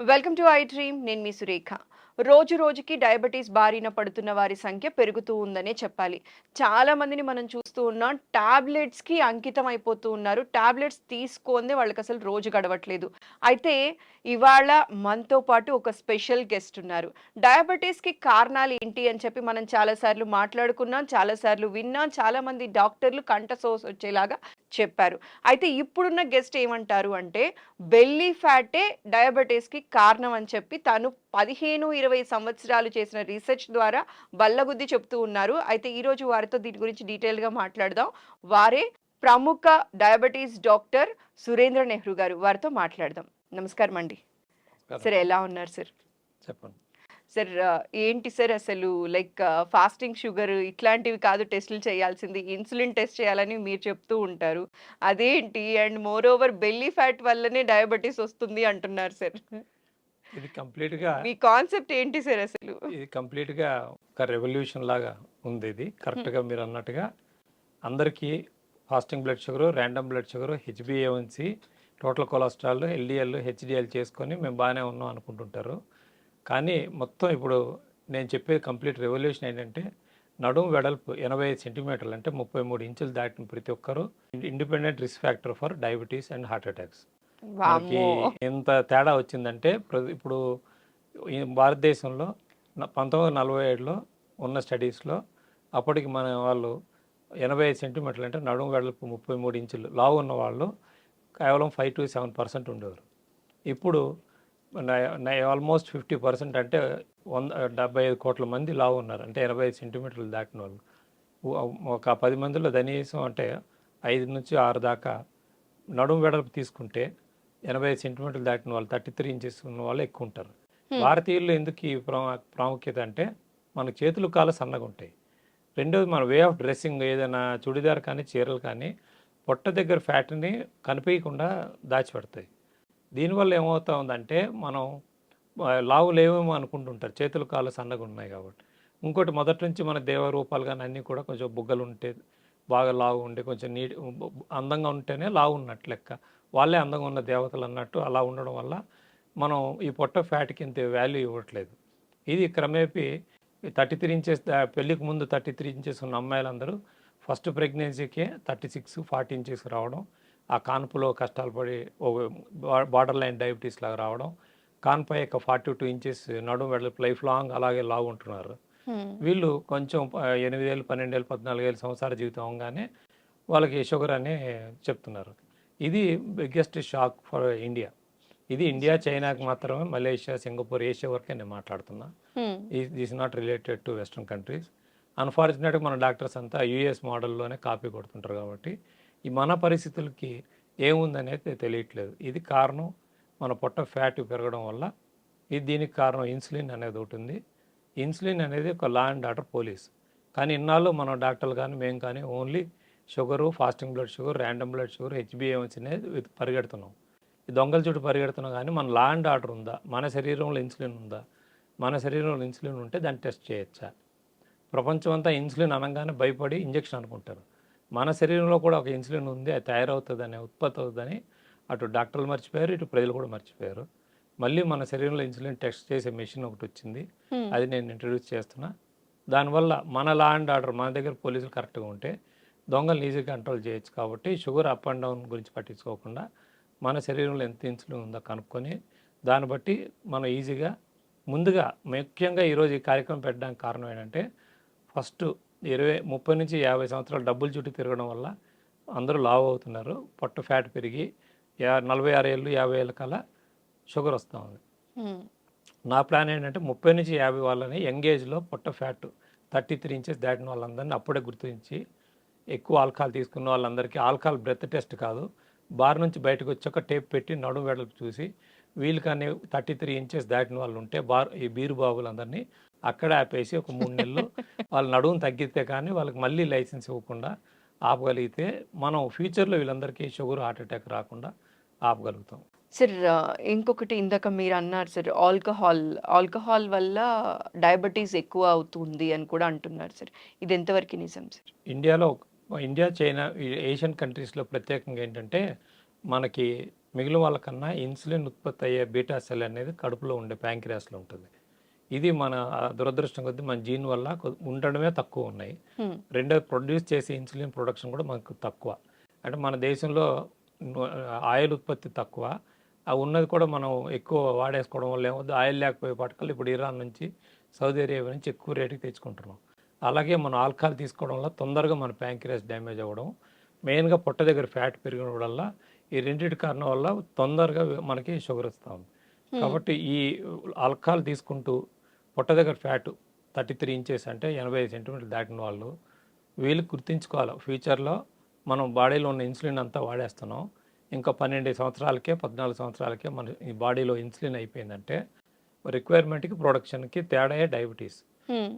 Welcome to I dream. నేను మీ సురేఖ. రోజు రోజుకి డయాబెటీస్ బారిన పడుతున్న వారి సంఖ్య పెరుగుతూ ఉందనే చెప్పాలి. చాలా మందిని మనం చూస్తూ ఉన్నాం. టాబ్లెట్స్‌కి అంకితం అయిపోతూ ఉన్నారు. టాబ్లెట్స్ తీసుకోందే వాళ్ళకసలు రోజు గడవట్లేదు. అయితే ఇవాళ మనతో పాటు ఒక స్పెషల్ గెస్ట్ ఉన్నారు. డయాబెటీస్‌కి కారణాలు ఏంటి అని చెప్పి మనం చాలా సార్లు మాట్లాడుకున్నాం. చాలా సార్లు విన్నాం. చాలామంది డాక్టర్లు కంట సోసొచ్చేలాగా చెప్పారు. అయితే ఇప్పుడున్న గెస్ట్ ఏమంటారు అంటే బెల్లీ ఫ్యాటే డయాబెటీస్‌కి కారణం అని చెప్పి తను 15, 20 సంవత్సరాలు చేసిన రీసెర్చ్ ద్వారా బల్లగుద్ది చెప్తూ ఉన్నారు. అయితే ఈరోజు వారితో దీని గురించి డీటెయిల్‌గా మాట్లాడదాం. వారే ప్రముఖ డయాబెటీస్ డాక్టర్ సురేంద్ర నెహ్రూ గారు. వారితో మాట్లాడదాం. నమస్కారం అండి. సార్ ఎలా ఉన్నారు సార్? చెప్పండి. సార్ ఏంటి సార్ అసలు లైక్ ఫాస్టింగ్ షుగర్ ఇట్లాంటివి కాదు టెస్టులు చేయాల్సింది. ఇన్సులిన్ టెస్ట్ చేయాలని మీరు చెప్తూ ఉంటారు. అదేంటి and more over belly fat వల్లనే డయాబెటిస్ వస్తుంది అంటున్నారు సార్. ఇది కంప్లీట్‌గా మీ కాన్సెప్ట్ ఏంటి సార్ అసలు? ఇది కంప్లీట్‌గా ఒక రెవల్యూషన్ లాగా ఉంది ఇది. హ్మ్. కరెక్ట్‌గా మీరన్నట్టుగా అందరికీ fasting blood sugar, random blood sugar, హెచ్‌బీఏవన్సీ, టోటల్ కొలెస్ట్రాల్, ఎల్‌డీఎల్, హెచ్‌డీఎల్ చేసుకొని మేము బాగానే ఉన్నాం అనుకుంటుంటారు. కానీ మొత్తం ఇప్పుడు నేను చెప్పేది కంప్లీట్ రెవల్యూషన్ ఏంటంటే నడుము వెడల్పు 85 సెంటీమీటర్లు అంటే 33 ఇంచులు దాటిన ప్రతి ఒక్కరు independent risk factor for diabetes and heart attacks. మనకి వామ్మో! ఎంత తేడా వచ్చిందంటే ఇప్పుడు ఈ భారతదేశంలో 1947లో ఉన్న స్టడీస్లో అప్పటికి మన వాళ్ళు 85 సెంటీమీటర్లు అంటే నడుము వెడల్పు 33 ఇంచులు లావు ఉన్న వాళ్ళు కేవలం 5 to 7% ఉండేవారు. ఇప్పుడు ఆల్మోస్ట్ 50% అంటే 75 కోట్ల మంది లావు ఉన్నారు. అంటే 85 సెంటీమీటర్లు దాటిన వాళ్ళు ఒక 10 మందిలో కనీసం అంటే 5 నుంచి 6 దాకా నడుము వెడల్పు తీసుకుంటే 85 సెంటీమీటర్లు దాటిన వాళ్ళు 33 ఇంచెస్ ఉన్న వాళ్ళు ఎక్కువ ఉంటారు. భారతీయుల్లో ఎందుకు ఈ ప్రాముఖ్యత అంటే మన చేతులు కాళ్ళు సన్నగా ఉంటాయి. రెండోది మన వే ఆఫ్ డ్రెస్సింగ్ ఏదైనా చుడిదార్ కానీ చీరలు కానీ పొట్ట దగ్గర ఫ్యాట్ని కనిపించకుండా దాచిపెడతాయి. దీనివల్ల ఏమవుతా ఉందంటే మనం లావు లేవేమో అనుకుంటుంటారు చేతులు కాళ్ళు సన్నగా ఉన్నాయి కాబట్టి. ఇంకోటి మొదటి నుంచి మన దేవరూపాలు కానీ అన్నీ కూడా కొంచెం బుగ్గలు ఉంటే బాగా లావు ఉండి కొంచెం అందంగా ఉంటేనే లావు ఉన్నట్టు లెక్క. వాళ్ళే అందంగా ఉన్న దేవతలు అన్నట్టు అలా ఉండడం వల్ల మనం ఈ పొట్ట ఫ్యాట్కి ఇంత వాల్యూ ఇవ్వట్లేదు. ఇది క్రమేపీ 33 ఇంచెస్ పెళ్ళికి ముందు 33 ఇంచెస్ ఉన్న అమ్మాయిలందరూ ఫస్ట్ ప్రెగ్నెన్సీకే 36, 40 ఇంచెస్ రావడం, ఆ కాన్పులో కష్టాలు పడి బార్డర్ లైన్ డయాబెటీస్ లాగా రావడం, కాన్పై యొక్క 42 ఇంచెస్ నడుము వెడల్పు లైఫ్ లాంగ్ అలాగే లావు ఉంటున్నారు. వీళ్ళు కొంచెం 8 ఏళ్ళు, 12 ఏళ్ళు, 14 ఏళ్ళు సంవత్సరాల జీవితం అవగానే వాళ్ళకి షుగర్ అని చెప్తున్నారు. ఇది బిగ్గెస్ట్ షాక్ ఫర్ ఇండియా. ఇది ఇండియా, చైనాకి మాత్రమే, మలేషియా, సింగపూర్, ఏషియా వరకే నేను మాట్లాడుతున్నా. This not related to western countries. అన్ఫార్చునేట్గా మన డాక్టర్స్ అంతా యూఎస్ మోడల్లోనే కాపీ కొడుతుంటారు కాబట్టి ఈ మన పరిస్థితులకి ఏముందనేది తెలియట్లేదు. ఇది కారణం మన పొట్ట ఫ్యాట్ పెరగడం వల్ల. దీనికి కారణం ఇన్సులిన్ అనేది ఒకటి ఉంది. ఇన్సులిన్ అనేది ఒక లా అండ్ ఆర్డర్ పోలీస్. కానీ ఇన్నాళ్ళు మనం డాక్టర్లు కానీ మేము కానీ only sugar, fasting blood sugar, random blood sugar, హెచ్బిఏవన్సీ అనేది పరిగెడుతున్నాం. ఈ దొంగల చుట్టూ పరిగెడుతున్నాం కానీ మన లా అండ్ ఆర్డర్ ఉందా, మన శరీరంలో ఇన్సులిన్ ఉందా, మన శరీరంలో ఇన్సులిన్ ఉంటే దాన్ని టెస్ట్ చేయొచ్చా. ప్రపంచం అంతా ఇన్సులిన్ అనగానే భయపడి ఇంజెక్షన్ అనుకుంటారు. మన శరీరంలో కూడా ఒక ఇన్సులిన్ ఉంది, అది తయారవుతుందని, ఉత్పత్తి అవుతుందని అటు డాక్టర్లు మర్చిపోయారు, ఇటు ప్రజలు కూడా మర్చిపోయారు. మళ్ళీ మన శరీరంలో ఇన్సులిన్ టెస్ట్ చేసే మెషిన్ ఒకటి వచ్చింది, అది నేను ఇంట్రడ్యూస్ చేస్తున్నా. దానివల్ల మన లా అండ్ ఆర్డర్ మన దగ్గర పోలీసులు కరెక్ట్గా ఉంటే దొంగలు ఈజీగా కంట్రోల్ చేయొచ్చు. కాబట్టి షుగర్ అప్ అండ్ డౌన్ గురించి పట్టించుకోకుండా మన శరీరంలో ఎంత ఇన్సులిన్ ఉందో కనుక్కొని దాన్ని బట్టి మనం ఈజీగా ముందుగా ముఖ్యంగా ఈరోజు ఈ కార్యక్రమం పెట్టడానికి కారణం ఏంటంటే ఫస్ట్ 30 నుంచి 50 సంవత్సరాలు డబ్బులు చుట్టూ తిరగడం వల్ల అందరూ లావు అవుతున్నారు. పొట్ట ఫ్యాట్ పెరిగి 46 ఏళ్ళు 50 ఏళ్ళ కల్లా షుగర్ వస్తూ ఉంది. నా ప్లాన్ ఏంటంటే 30 నుంచి 50 వాళ్ళని యంగ్ ఏజ్లో పొట్ట ఫ్యాట్ 33 ఇంచెస్ దాటిన వాళ్ళందరినీ అప్పుడే గుర్తించి ఎక్కువ ఆల్కహాల్ తీసుకున్న వాళ్ళందరికీ ఆల్కహాల్ బ్రెత్ టెస్ట్ కాదు, బార్ నుంచి బయటకు వచ్చాక టేప్ పెట్టి నడుము వెడల్పు చూసి వీళ్ళు కానీ 33 ఇంచెస్ దాటిన వాళ్ళు ఉంటే ఈ బీరు బాబులందరినీ అక్కడే ఆపేసి ఒక 3 నెలలు వాళ్ళ నడుము తగ్గితే కానీ వాళ్ళకి మళ్ళీ లైసెన్స్ ఇవ్వకుండా ఆపగలిగితే మనం ఫ్యూచర్లో వీళ్ళందరికీ షుగర్, హార్ట్ అటాక్ రాకుండా ఆపగలుగుతాం. సార్ ఇంకొకటి ఇందాక మీరు అన్నారు సార్ ఆల్కహాల్ వల్ల డయాబెటీస్ ఎక్కువ అవుతుంది అని కూడా అంటున్నారు సార్. ఇది ఎంతవరకు నిజం సార్? ఇండియా, చైనా, ఏషియన్ కంట్రీస్లో ప్రత్యేకంగా ఏంటంటే మనకి మిగిలిన వాళ్ళకన్నా ఇన్సులిన్ ఉత్పత్తి అయ్యే బీటా సెల్ అనేది కడుపులో ఉండే ప్యాంక్రియాస్లో ఉంటుంది. ఇది మన దురదృష్టం కొద్దీ మన జీన్ వల్ల ఉండడమే తక్కువ ఉన్నాయి. రెండోది ప్రొడ్యూస్ చేసే ఇన్సులిన్ ప్రొడక్షన్ కూడా మనకు తక్కువ. అంటే మన దేశంలో ఆయిల్ ఉత్పత్తి తక్కువ, ఆ ఉన్నది కూడా మనం ఎక్కువ వాడేసుకోవడం వల్ల ఏమవుతుంది, ఆయిల్ లేకపోయే పట్టుకలు ఇప్పుడు ఇరాన్ నుంచి సౌదీ అరేబియా నుంచి ఎక్కువ రేటుకి తెచ్చుకుంటున్నాం. అలాగే మనం ఆల్కహాల్ తీసుకోవడం వల్ల తొందరగా మన ప్యాంక్రియాస్ డ్యామేజ్ అవ్వడం, మెయిన్గా పొట్ట దగ్గర ఫ్యాట్ పెరగడం వల్ల, ఈ రెండింటి కారణం వల్ల తొందరగా మనకి షుగర్ వస్తూ ఉంది. కాబట్టి ఈ ఆల్కహాల్ తీసుకుంటూ పొట్ట దగ్గర ఫ్యాట్ 33 ఇంచెస్ అంటే 85 సెంటీమీటర్లు దాటిన వాళ్ళు వీళ్ళు గుర్తుంచుకోవాలి, ఫ్యూచర్లో మనం బాడీలో ఉన్న ఇన్సులిన్ అంతా వాడేస్తున్నాం, ఇంకా 12 సంవత్సరాలకే 14 సంవత్సరాలకే మన ఈ బాడీలో ఇన్సులిన్ అయిపోయిందంటే రిక్వైర్మెంట్కి ప్రొడక్షన్కి తేడాయే డయాబెటీస్.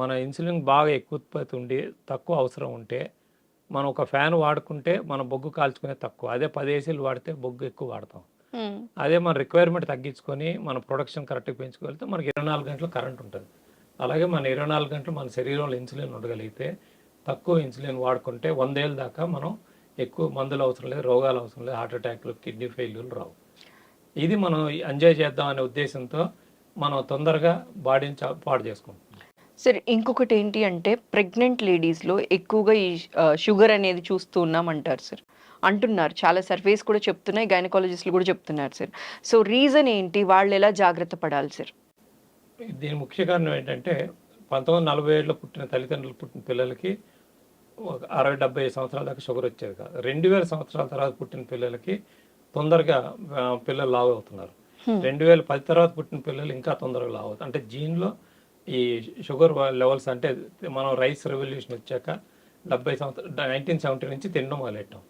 మన ఇన్సులిన్ బాగా ఎక్కువ ఉత్పత్తి ఉండి తక్కువ అవసరం ఉంటే మనం ఒక ఫ్యాన్ వాడుకుంటే మన బొగ్గు కాల్చుకునే తక్కువ, అదే 10 ఏసీలు వాడితే బొగ్గు ఎక్కువ వాడతాం. అదే మన రిక్వైర్మెంట్ తగ్గించుకొని మన ప్రొడక్షన్ కరెక్ట్గా పెంచుకోగలిగితే మనకి 24 గంటలు కరెంట్ ఉంటుంది. అలాగే మన 24 గంటలు మన శరీరంలో ఇన్సులిన్ ఉండగలిగితే తక్కువ ఇన్సులిన్ వాడుకుంటే 100 ఏళ్ళ దాకా మనం ఎక్కువ మందులు అవసరం లేదు, రోగాలు అవసరం లేదు, హార్ట్ అటాక్లు, కిడ్నీ ఫెయిల్యూర్లు రావు. ఇది మనం ఎంజాయ్ చేద్దాం అనే ఉద్దేశంతో మనం తొందరగా బాడీని పాడు చేసుకుంటాం. సరే, ఇంకొకటి ఏంటి అంటే ప్రెగ్నెంట్ లేడీస్లో ఎక్కువగా ఈ షుగర్ అనేది చూస్తూ ఉన్నామంటారు సార్, అంటున్నారు. చాలా సర్వేస్ కూడా చెప్తున్నాయి, గైనకాలజిస్టులు కూడా చెప్తున్నారు సార్. సో రీజన్ ఏంటి, వాళ్ళు ఎలా జాగ్రత్త పడాలి సార్? దీని ముఖ్య కారణం ఏంటంటే 1947లో పుట్టిన తల్లిదండ్రులు పుట్టిన పిల్లలకి 60-70 సంవత్సరాల దాకా షుగర్ వచ్చేది కాదు. 2000 సంవత్సరాల తర్వాత పుట్టిన పిల్లలకి తొందరగా పిల్లలు లావు అవుతున్నారు. 2010 తర్వాత పుట్టిన పిల్లలు ఇంకా తొందరగా లావు అవుతారు. అంటే జీన్లో ఈ షుగర్ లెవెల్స్, అంటే మనం రైస్ రెవల్యూషన్ వచ్చాక 1970 నుంచి తినడం మొదలెట్టాం.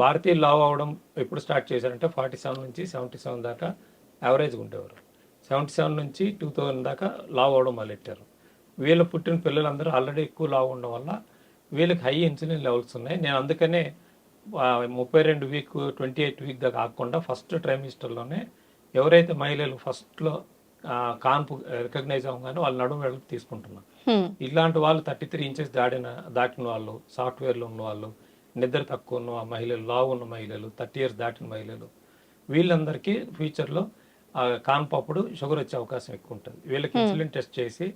భారతీయులు లావు అవడం ఎప్పుడు స్టార్ట్ చేశారంటే 47 నుంచి 77 దాకా యావరేజ్గా ఉండేవారు. 77 నుంచి 2000 దాకా లావు అవడం మొదలెట్టారు. వీళ్ళు పుట్టిన పిల్లలందరూ ఆల్రెడీ ఎక్కువ లావు ఉండడం వల్ల వీళ్ళకి హై ఇన్సులిన్ లెవెల్స్ ఉన్నాయి. నేను అందుకనే 32 వీక్ 28 వీక్ దాకా ఆగకుండా ఫస్ట్ ట్రైమిస్టర్లోనే ఎవరైతే మహిళలు ఫస్ట్లో కాన్పు రికగ్నైజ్ అవ్వగానే వాళ్ళ నడుము వెడల్పు తీసుకుంటున్నాం. ఇలాంటి వాళ్ళు 33 ఇంచెస్ దాటిన వాళ్ళు, సాఫ్ట్వేర్లో ఉన్న వాళ్ళు, నిద్ర తక్కువ ఉన్న మహిళలు, లావు ఉన్న మహిళలు, 30 ఇయర్స్ దాటిన మహిళలు, వీళ్ళందరికీ ఫ్యూచర్లో కాన్పు అప్పుడు షుగర్ వచ్చే అవకాశం ఎక్కువ ఉంటుంది. వీళ్ళకి ఇన్సులిన్ టెస్ట్ చేసి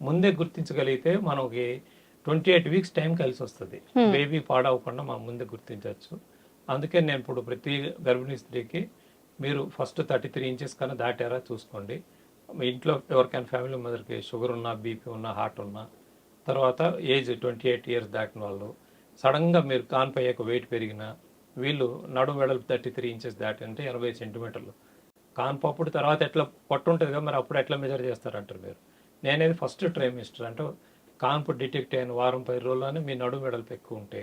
ముందే గుర్తించగలిగితే మనకి 28 వీక్స్ టైం కలిసి వస్తుంది. బేబీ పాడవకుండా మనం ముందే గుర్తించవచ్చు. అందుకే నేను ఇప్పుడు ప్రతి గర్భిణీ స్త్రీకి మీరు ఫస్ట్ 33 ఇంచెస్ కన్నా దాటారా చూసుకోండి. మీ ఇంట్లో ఎవరికైనా ఫ్యామిలీ మెంబర్కి షుగర్ ఉన్నా, బీపీ ఉన్నా, హార్ట్ ఉన్నా, తర్వాత ఏజ్ 28 ఇయర్స్ దాటిన వాళ్ళు, సడన్గా మీరు కాన్పు అయ్యాక వెయిట్ పెరిగినా, వీళ్ళు నడుము వెడల్పు 33 ఇంచెస్ దాటి అంటే 80 సెంటీమీటర్లు కాన్పు అప్పుడు తర్వాత ఎట్లా పట్టు ఉంటుంది కదా, మరి అప్పుడు ఎట్లా మెజర్ చేస్తారంటారు మీరు. నేనేది ఫస్ట్ ట్రైమిస్టర్ అంటే కాన్పు డిటెక్ట్ అయిన వారం 10 రోజుల్లోనే మీ నడుము వెడల్పు ఎక్కువ ఉంటే,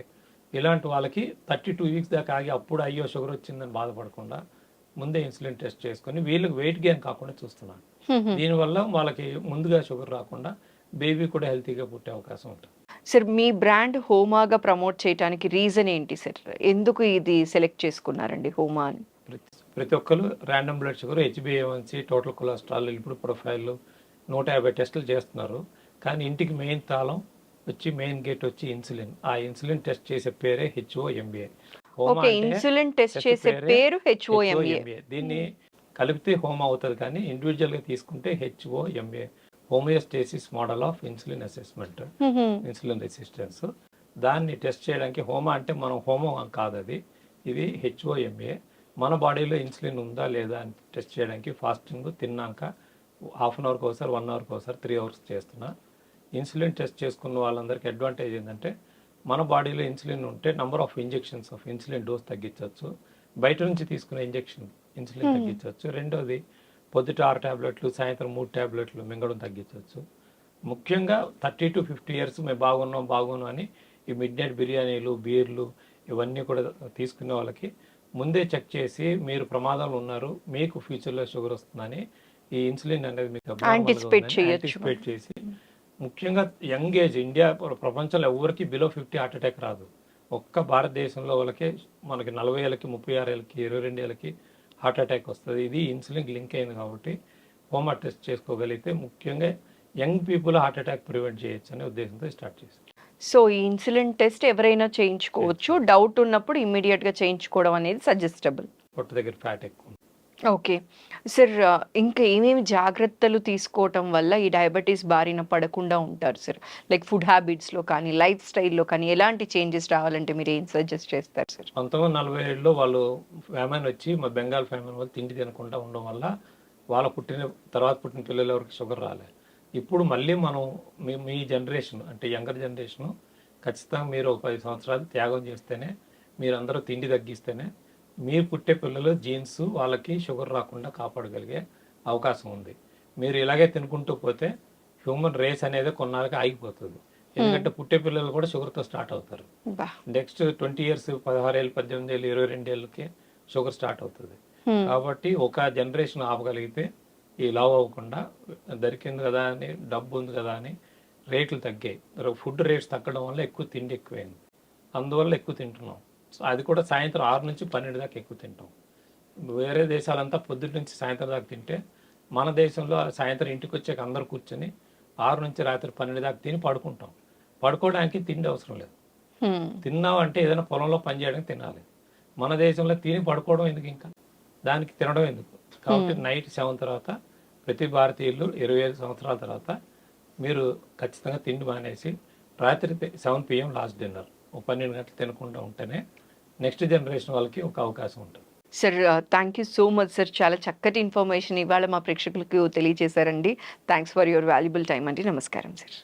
ఇలాంటి వాళ్ళకి 32 వీక్స్ దాకా ఆగి అప్పుడు అయ్యో షుగర్ వచ్చిందని బాధపడకుండా ముందే ఇన్సులిన్ టెస్ట్ చేసుకుని వీళ్ళకి వెయిట్ గెయిన్ కాకుండా చూస్తున్నాను. దీనివల్ల వాళ్ళకి ముందుగా షుగర్ రాకుండా బేబీ కూడా హెల్తీగా పుట్టే అవకాశం ఉంటుంది. సార్, మీ బ్రాండ్ హోమాగా ప్రమోట్ చేయడానికి రీజన్ ఏంటి సార్? ఎందుకు ఇది సెలెక్ట్ చేసుకున్నారండి హోమా అని? ప్రతి ఒక్కరు random blood sugar, HbA1c, total cholesterol, lipid profile 150 టెస్టులు చేస్తున్నారు. కానీ ఇంటికి మెయిన్ తాళం వచ్చి, మెయిన్ గేట్ వచ్చి ఇన్సులిన్. ఆ ఇన్సులిన్ టెస్ట్ చేసే పేరే HOMA. ఓకే, ఇన్సులిన్ టెస్ట్ చేసే పేరు HOMA. దీన్ని కలిపితే హోమా అవుతుంది, కానీ ఇండివిజువల్గా తీసుకుంటే HOMA, homeostasis model of insulin assessment, insulin resistance. దాన్ని టెస్ట్ చేయడానికి హోమా అంటే మనం హోమం కాదు, ఇది HOMA. మన బాడీలో ఇన్సులిన్ ఉందా లేదా అని టెస్ట్ చేయడానికి ఫాస్టింగ్ తిన్నాక హాఫ్ అన్ అవర్కి ఒకసారి, 1 అవర్కి ఒకసారి, 3 అవర్స్ చేస్తున్నా. ఇన్సులిన్ టెస్ట్ చేసుకున్న వాళ్ళందరికీ అడ్వాంటేజ్ ఏంటంటే మన బాడీలో ఇన్సులిన్ ఉంటే number of injections of insulin dose తగ్గించవచ్చు, బయట నుంచి తీసుకునే ఇన్సులిన్ తగ్గించవచ్చు. రెండోది పొద్దుట 6 టాబ్లెట్లు, సాయంత్రం 3 టాబ్లెట్లు మింగడం తగ్గించవచ్చు. ముఖ్యంగా 30 to 50 ఇయర్స్ మేము బాగున్నాం అని ఈ మిడ్ నైట్ బిర్యానీలు, బీర్లు ఇవన్నీ కూడా తీసుకునే వాళ్ళకి ముందే చెక్ చేసి మీరు ప్రమాదంలో ఉన్నారు, మీకు ఫ్యూచర్లో షుగర్ వస్తుందని ఈ ఇన్సులిన్ అనేది మీకు యాంటిసిపేట్ చేసి, ముఖ్యంగా యంగ్ ఏజ్, ఇండియా ప్రపంచంలో ఎవరికి బిలో 50 హార్ట్ అటాక్ రాదు. ఒక్క భారతదేశంలో వాళ్ళకి మనకి 40 ఏళ్ళకి, 36 ఏళ్ళకి, 22 ఏళ్ళకి హార్ట్ అటాక్ వస్తుంది. ఇది ఇన్సులిన్ లింక్ అయింది కాబట్టి హోమా టెస్ట్ చేసుకోగలిగితే ముఖ్యంగా young people heart attack prevent చేయొచ్చు అనే ఉద్దేశంతో స్టార్ట్ చేశారు. సో ఈ ఇన్సులిన్ టెస్ట్ ఎవరైనా చేయించుకోవచ్చు, డౌట్ ఉన్నప్పుడు ఇమ్మీడియట్గా చేయించుకోవడం అనేది సజెస్టబుల్. పొట్ట దగ్గర ఫ్యాట్ ఎక్కువ ఉంది. ఓకే. సార్ ఇంకా ఏమేమి జాగ్రత్తలు తీసుకోవటం వల్ల ఈ డయాబెటిస్ బారిన పడకుండా ఉంటారు సార్? లైక్ ఫుడ్ హ్యాబిట్స్‌లో కానీ, లైఫ్ స్టైల్‌లో కానీ ఎలాంటి చేంజెస్ రావాలంటే మీరేం సజెస్ట్ చేస్తారు సార్? 1947లో వాళ్ళు ఫేమన్ వచ్చి మా బెంగాల్ ఫేమన్ వల్ల తిండి తినకుండా ఉండడం వల్ల వాళ్ళ తర్వాత పుట్టిన పిల్లలు ఎవరికి షుగర్ రాలే. ఇప్పుడు మళ్ళీ మనం మీ జనరేషన్ అంటే యంగర్ జనరేషను ఖచ్చితంగా మీరు ఒక 10 సంవత్సరాలు త్యాగం చేస్తేనే, మీరందరూ తిండి తగ్గిస్తేనే మీరు పుట్టే పిల్లలు జీన్స్ వాళ్ళకి షుగర్ రాకుండా కాపాడగలిగే అవకాశం ఉంది. మీరు ఇలాగే తినుకుంటూ పోతే హ్యూమన్ రేస్ అనేది కొన్నాళ్ళకి ఆగిపోతుంది. ఎందుకంటే పుట్టే పిల్లలు కూడా షుగర్తో స్టార్ట్ అవుతారు. బా! నెక్స్ట్ 20 ఇయర్స్ 16 ఏళ్ళు 18 ఏళ్ళు 22 ఏళ్ళకి షుగర్ స్టార్ట్ అవుతుంది. కాబట్టి ఒక జనరేషన్ ఆపగలిగితే ఈ లావ్ అవ్వకుండా దొరికింది కదా అని, డబ్బు ఉంది కదా అని రేట్లు తగ్గాయి. ఫుడ్ రేట్స్ తగ్గడం వల్ల ఎక్కువ తిండి ఎక్కువైంది. అందువల్ల ఎక్కువ తింటున్నాం. సో అది కూడా సాయంత్రం 6 నుంచి 12 దాకా ఎక్కువ తింటాం. వేరే దేశాలంతా పొద్దున్న నుంచి సాయంత్రం దాకా తింటే, మన దేశంలో సాయంత్రం ఇంటికి వచ్చాక అందరూ కూర్చొని 6 నుంచి రాత్రి 12 దాకా తిని పడుకుంటాం. పడుకోవడానికి తిండి అవసరం లేదు. తిన్నామంటే ఏదైనా పొలంలో పని చేయడానికి తినాలి. మన దేశంలో తిని పడుకోవడం ఎందుకు, ఇంకా దానికి తినడం ఎందుకు? కాబట్టి నైట్ 7 తర్వాత ప్రతి భారతీయులు 25 సంవత్సరాల తర్వాత మీరు ఖచ్చితంగా తిండి మానేసి రాత్రి 7 PM లాస్ట్ డిన్నర్ 12 గంటలు తినకుండా ఉంటేనే నెక్స్ట్ జనరేషన్ వాళ్ళకి ఒక అవకాశం ఉంటుంది. Sir thank you so much sir. చాలా చక్కటి ఇన్ఫర్మేషన్ ఇవాళ మా ప్రేక్షకులకు తెలియజేశారండి. Thanks for your valuable time అండి. నమస్కారం సార్.